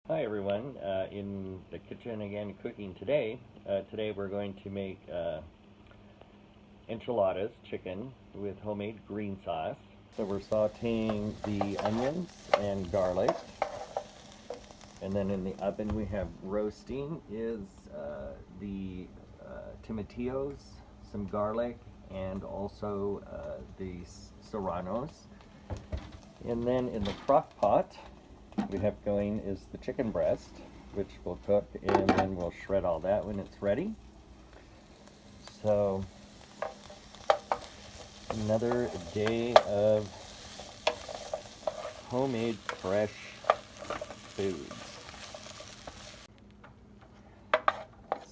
Hi everyone, in the kitchen again cooking today. Today we're going to make enchiladas, chicken, with homemade green sauce. So we're sauteing the onions and garlic. And then in the oven we have roasting is the tomatillos, some garlic, and also the serranos. And then in the crock pot we have going is the chicken breast, which we'll cook, and then we'll shred all that when it's ready. So another day of homemade fresh foods.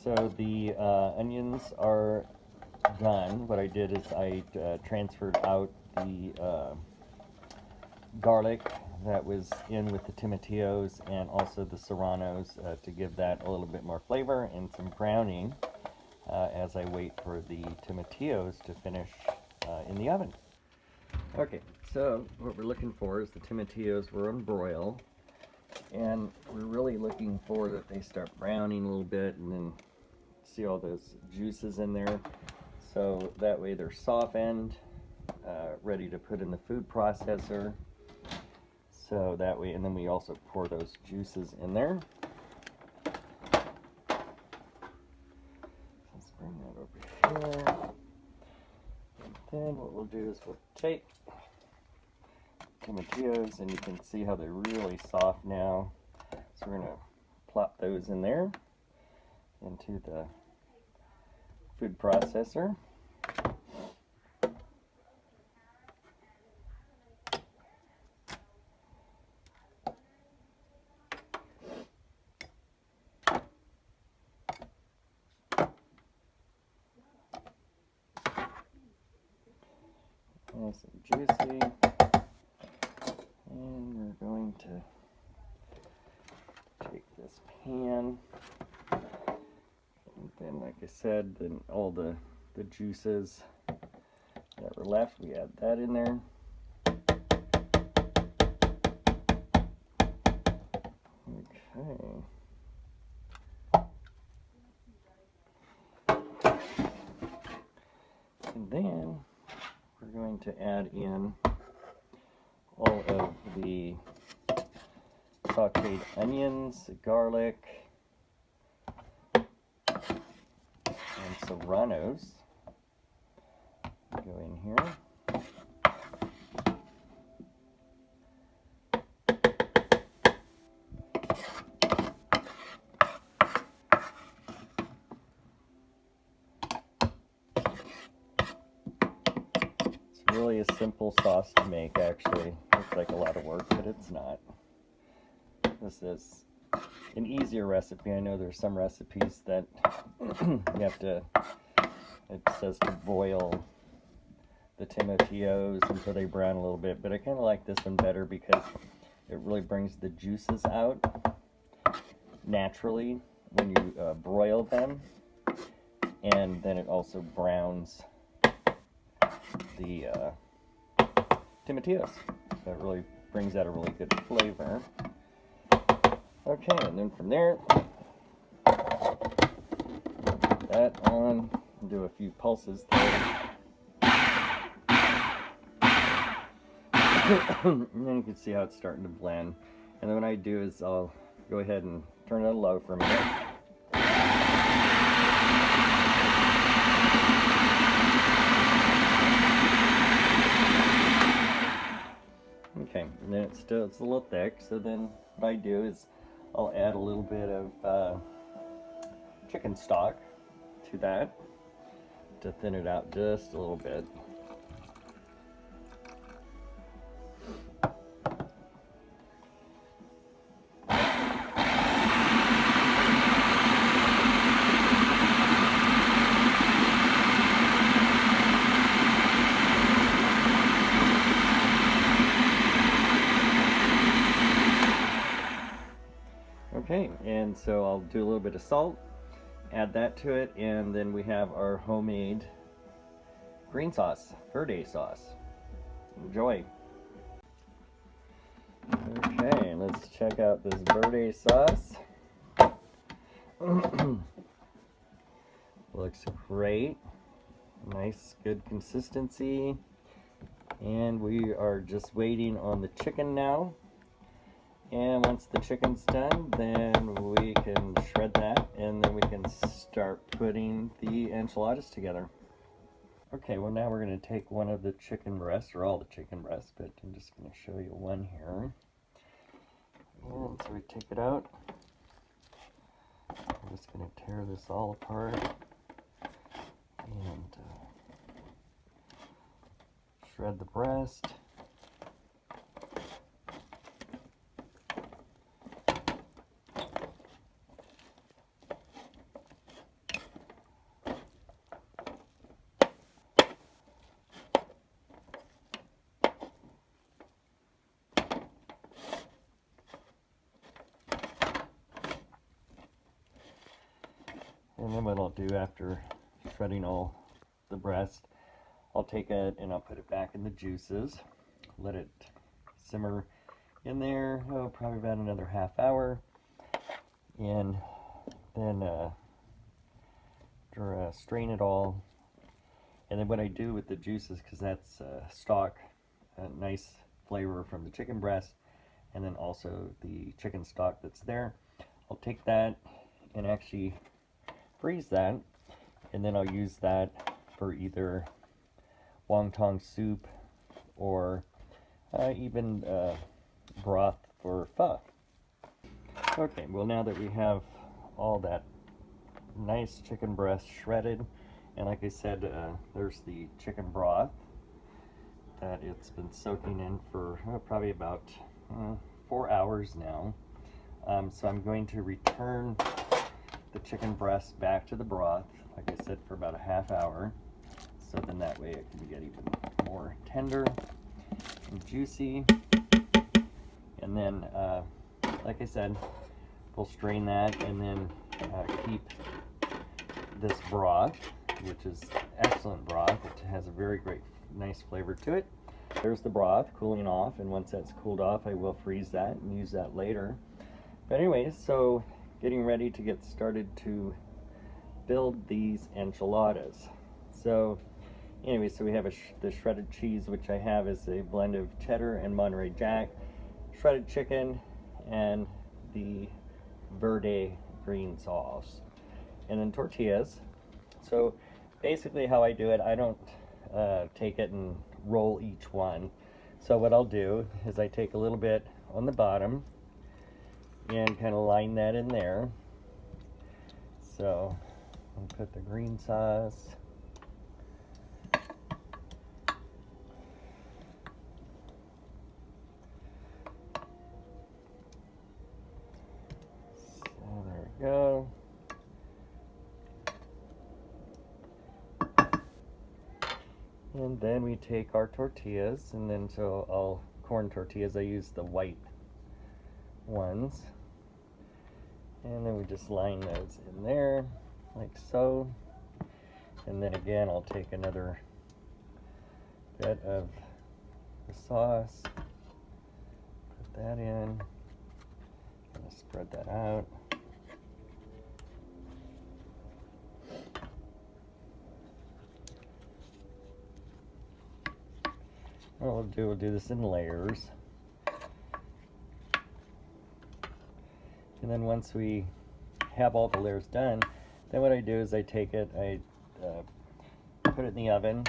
So the onions are done. What I did is I transferred out the garlic that was in with the tomatillos and also the serranos to give that a little bit more flavor and some browning as I wait for the tomatillos to finish in the oven. Okay, so what we're looking for is the tomatillos were on broil, and we're really looking for that they start browning a little bit and then see all those juices in there, so that way they're softened, ready to put in the food processor. So that way, and then we also pour those juices in there. Let's bring that over here. And then what we'll do is we'll take tomatillos, and you can see how they're really soft now. So we're going to plop those in there into the food processor. Nice and juicy, and we're going to take this pan, and then, like I said, then all the juices that were left, we add that in there. Okay. And then we're going to add in all of the sauteed onions, garlic, and serranos. Go in here. Really a simple sauce to make, actually. Looks like a lot of work, but it's not. This is an easier recipe. I know there's some recipes that you have to, it says to boil the tomatillos until they brown a little bit, but I kind of like this one better because it really brings the juices out naturally when you broil them, and then it also browns the tomatillos. So it really brings out a really good flavor. Okay, and then from there, put that on, do a few pulses there. And then you can see how it's starting to blend. And then what I do is I'll go ahead and turn it on low for a minute. Okay, and then it's a little thick, so then what I do is I'll add a little bit of chicken stock to that to thin it out just a little bit. Okay, and so I'll do a little bit of salt, add that to it, and then we have our homemade green sauce, verde sauce. Enjoy. Okay, let's check out this verde sauce. Looks great. Nice, good consistency. And we are just waiting on the chicken now. And once the chicken's done, then we can shred that, and then we can start putting the enchiladas together. Okay, well now we're going to take one of the chicken breasts, or all the chicken breasts, but I'm just going to show you one here. And so we take it out. I'm just going to tear this all apart and shred the breast. And then what I'll do after shredding all the breast, I'll take it and I'll put it back in the juices, let it simmer in there, probably about another half hour, and then strain it all. And then what I do with the juices, because that's stock, a nice flavor from the chicken breast, and then also the chicken stock that's there, I'll take that and actually freeze that, and then I'll use that for either wonton soup or even broth for pho. Okay, well now that we have all that nice chicken breast shredded, and like I said, there's the chicken broth that it's been soaking in for probably about 4 hours now. So I'm going to return the chicken breast back to the broth, like I said, for about a half hour, so then that way it can get even more tender and juicy. And then like I said, we'll strain that and then keep this broth, which is excellent broth. It has a very great nice flavor to it. There's the broth cooling off, and once that's cooled off I will freeze that and use that later. But anyways, so getting ready to get started to build these enchiladas. So anyway, so we have the shredded cheese, which I have is a blend of cheddar and Monterey Jack, shredded chicken, and the verde green sauce, and then tortillas. So basically how I do it, I don't take it and roll each one. So what I'll do is I take a little bit on the bottom and kind of line that in there. So I'll put the green sauce. So there we go. And then we take our tortillas, and then so all corn tortillas, I use the white ones. And then we just line those in there, like so. And then again, I'll take another bit of the sauce, put that in, kind of spread that out. What we'll do this in layers. And then once we have all the layers done, then what I do is I take it, I put it in the oven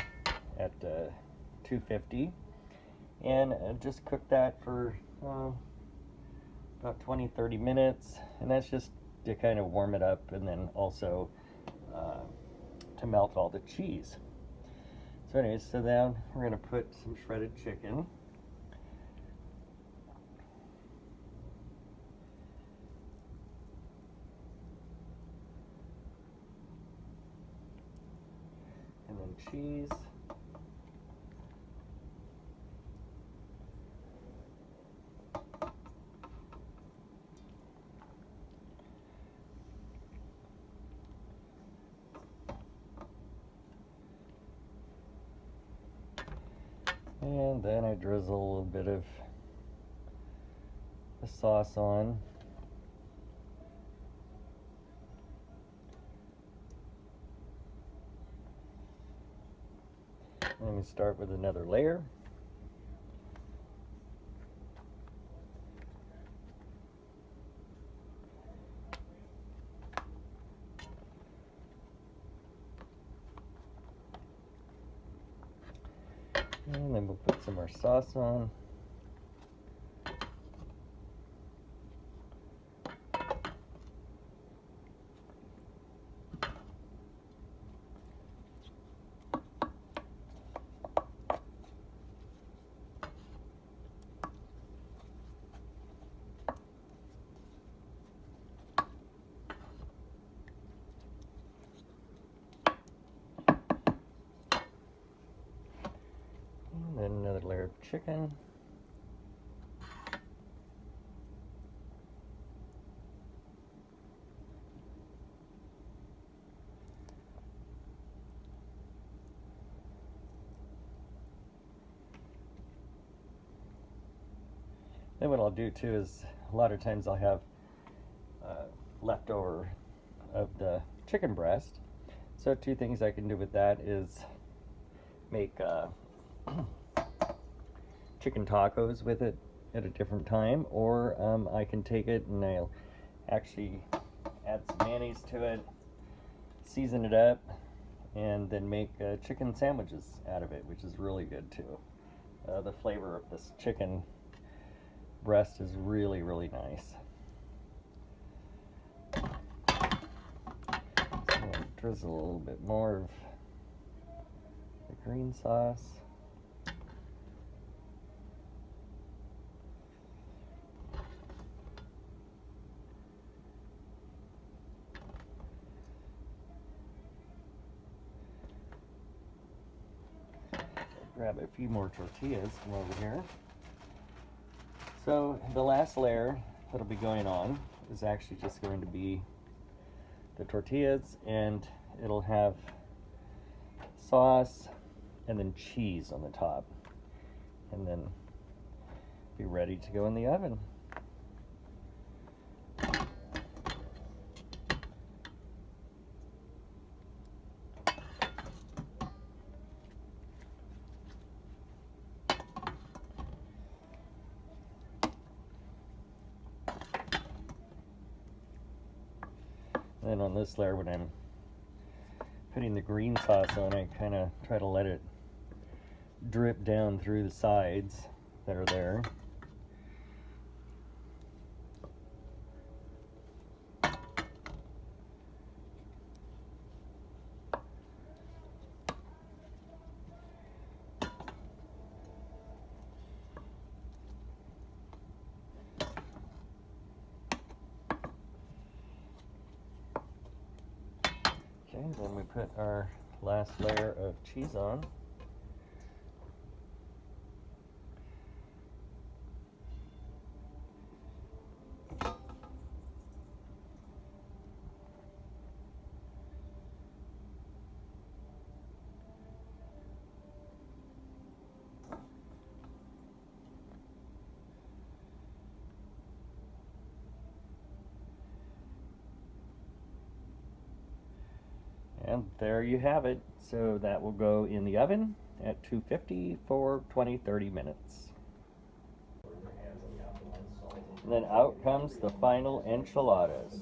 at 250, and just cook that for about 20-30 minutes, and that's just to kind of warm it up, and then also to melt all the cheese. So anyways, so then we're going to put some shredded chicken. And then cheese. And then I drizzle a little bit of the sauce on. Let me start with another layer. And then we'll put some more sauce on. And then another layer of chicken. Then what I'll do too is a lot of times I'll have leftover of the chicken breast. So two things I can do with that is make chicken tacos with it at a different time, or I can take it and I'll actually add some mayonnaise to it, season it up, and then make chicken sandwiches out of it, which is really good too. The flavor of this chicken breast is really, really nice. So I'm going to drizzle a little bit more of the green sauce. Grab a few more tortillas from over here. So the last layer that'll be going on is actually just going to be the tortillas, and it'll have sauce and then cheese on the top, and then be ready to go in the oven. Then on this layer, when I'm putting the green sauce on, I kind of try to let it drip down through the sides that are there. Okay, then we put our last layer of cheese on. And there you have it. So that will go in the oven at 250 for 20-30 minutes. And then out comes the final enchiladas.